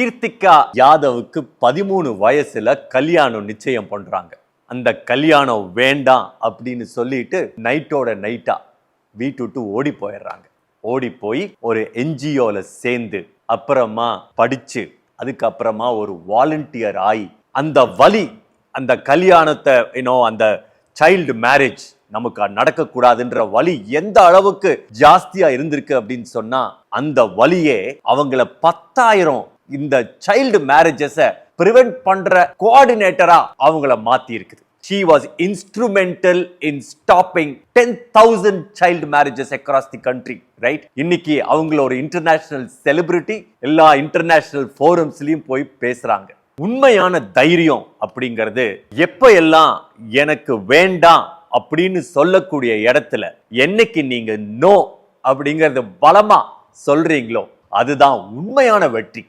கீர்த்திகா யாதவுக்கு 13 வயசுல கல்யாணம் நிச்சயம் பண்றாங்க. அந்த கல்யாணம் வேண்டாம் அப்படின்னு சொல்லிட்டு நைட்டோட நைட்டா வீட்டு விட்டு ஓடி போயிடுறாங்க. ஓடி போய் ஒரு என்ஜிஓல சேர்ந்து அப்புறமா படிச்சு அதுக்கப்புறமா ஒரு வாலண்டியர் ஆகி அந்த வலி, அந்த கல்யாணத்தை அந்த சைல்டு மேரேஜ் நமக்கு நடக்கக்கூடாதுன்ற வலி எந்த அளவுக்கு ஜாஸ்தியா இருந்திருக்கு அப்படின்னு சொன்னா அந்த வலியே அவங்கள 10,000 இந்த சைல்டு மேரேஜஸை பிரிவென்ட் பண்ற கோஆர்டினேட்டரா அவங்கள மாத்தி இருக்குது. She was instrumental in stopping 10,000 child marriages across the country, right? இன்னைக்கு அவங்கள ஒரு இன்டர்நேஷனல் செலிபிரிட்டி, எல்லா இன்டர்நேஷனல் ஃபோரம்ஸ்லயும் போய் பேசுறாங்க. உண்மையான தைரியம் அப்படிங்கிறது எப்ப எல்லாம் எனக்கு வேண்டாம் அப்படின்னு சொல்லக்கூடிய இடத்துல என்னைக்கு நீங்க நோ அப்படிங்கறது பலமா சொல்றீங்களோ அதுதான் உண்மையான வெற்றி.